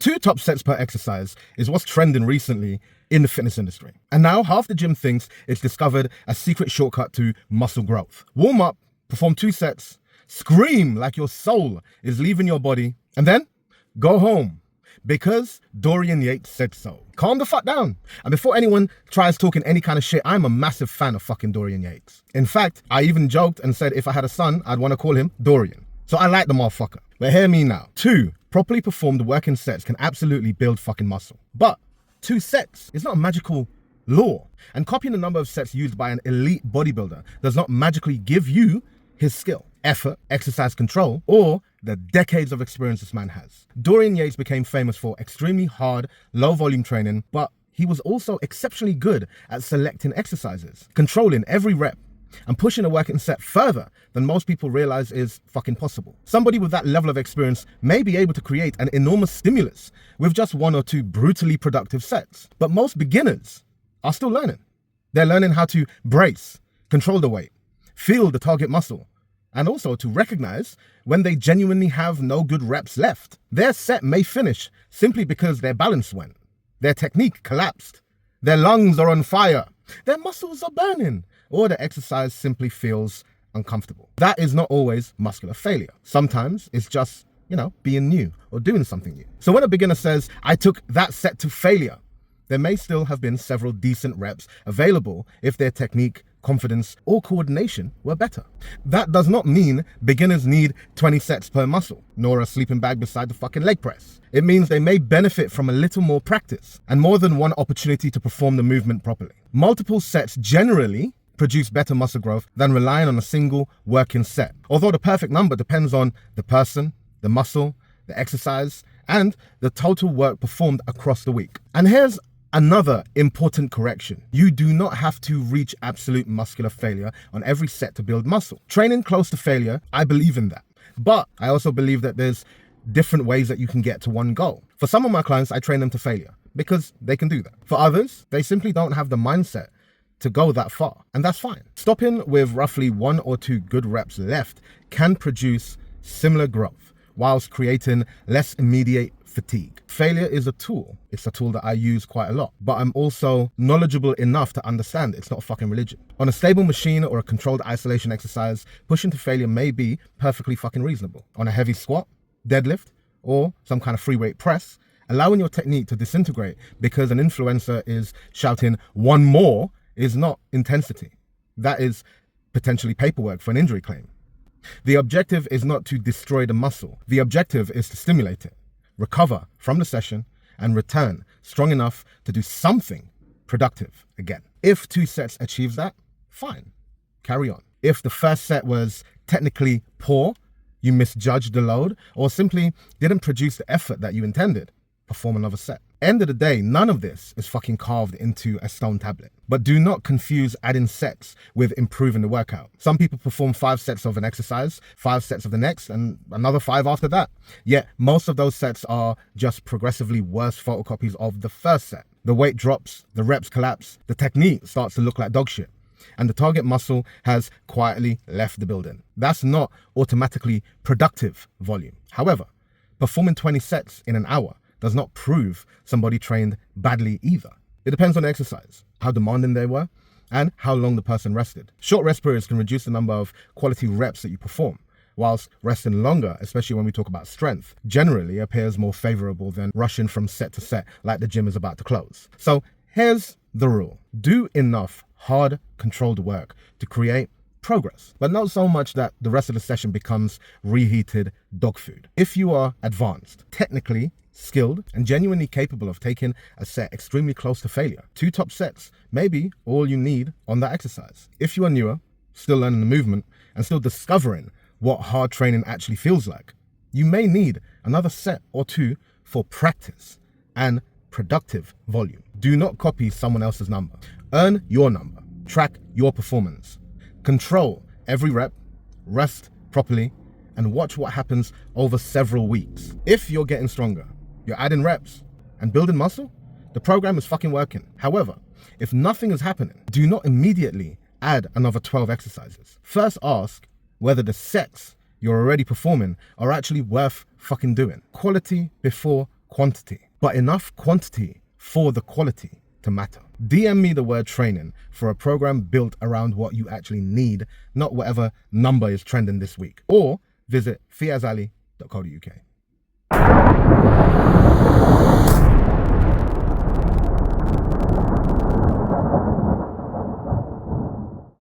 2 top sets per exercise is what's trending recently in the fitness industry. And now half the gym thinks it's discovered a secret shortcut to muscle growth. Warm up, perform 2 sets, scream like your soul is leaving your body, and then go home. Because Dorian Yates said so. Calm the fuck down. And before anyone tries talking any kind of shit, I'm a massive fan of fucking Dorian Yates. In fact, I even joked and said if I had a son, I'd want to call him Dorian. So I like the motherfucker. But hear me now. 2 properly performed working sets can absolutely build fucking muscle. But 2 sets is not a magical law. And copying the number of sets used by an elite bodybuilder does not magically give you his skill, effort, exercise control, or the decades of experience this man has. Dorian Yates became famous for extremely hard, low volume training, but he was also exceptionally good at selecting exercises, controlling every rep, and pushing a working set further than most people realize is fucking possible. Somebody with that level of experience may be able to create an enormous stimulus with just 1 or 2 brutally productive sets. But most beginners are still learning. They're learning how to brace, control the weight, feel the target muscle, and also to recognize when they genuinely have no good reps left. Their set may finish simply because their balance went, their technique collapsed, their lungs are on fire, their muscles are burning, or the exercise simply feels uncomfortable. That is not always muscular failure. Sometimes it's just, being new or doing something new. So when a beginner says, I took that set to failure, there may still have been several decent reps available if their technique, confidence, or coordination were better. That does not mean beginners need 20 sets per muscle, nor a sleeping bag beside the fucking leg press. It means they may benefit from a little more practice and more than one opportunity to perform the movement properly. Multiple sets generally produce better muscle growth than relying on a single working set, although the perfect number depends on the person, the muscle, the exercise, and the total work performed across the week. And here's another important correction. You do not have to reach absolute muscular failure on every set to build muscle. Training close to failure, I believe in that. But I also believe that there's different ways that you can get to one goal. For some of my clients, I train them to failure because they can do that. For others, they simply don't have the mindset to go that far, and that's fine. Stopping with roughly 1 or 2 good reps left can produce similar growth whilst creating less immediate fatigue. Failure is a tool. It's a tool that I use quite a lot, but I'm also knowledgeable enough to understand it's not a fucking religion. On a stable machine or a controlled isolation exercise, pushing to failure may be perfectly fucking reasonable. On a heavy squat, deadlift, or some kind of free weight press, allowing your technique to disintegrate because an influencer is shouting 1 more is not intensity. That is potentially paperwork for an injury claim. The objective is not to destroy the muscle. The objective is to stimulate it, recover from the session, and return strong enough to do something productive again. If 2 sets achieves that, fine, carry on. If the first set was technically poor, you misjudged the load, or simply didn't produce the effort that you intended, perform another set. End of the day, none of this is fucking carved into a stone tablet. But do not confuse adding sets with improving the workout. Some people perform 5 sets of an exercise, 5 sets of the next, and another 5 after that. Yet most of those sets are just progressively worse photocopies of the first set. The weight drops, the reps collapse, the technique starts to look like dog shit, and the target muscle has quietly left the building. That's not automatically productive volume. However, performing 20 sets in an hour does not prove somebody trained badly either. It depends on the exercise, how demanding they were, and how long the person rested. Short rest periods can reduce the number of quality reps that you perform, whilst resting longer, especially when we talk about strength, generally appears more favorable than rushing from set to set like the gym is about to close. So here's the rule. Do enough hard, controlled work to create progress, but not so much that the rest of the session becomes reheated dog food. If you are advanced, technically skilled, and genuinely capable of taking a set extremely close to failure, 2 top sets may be all you need on that exercise. If you are newer, still learning the movement, and still discovering what hard training actually feels like, you may need another set or 2 for practice and productive volume. Do not copy someone else's number. Earn your number. Track your performance. Control every rep, rest properly, and watch what happens over several weeks. If you're getting stronger, you're adding reps and building muscle, the program is fucking working. However, if nothing is happening, do not immediately add another 12 exercises. First ask whether the sets you're already performing are actually worth fucking doing. Quality before quantity, but enough quantity for the quality to matter. DM me the word training for a program built around what you actually need, not whatever number is trending this week. Or visit fiazali.co.uk.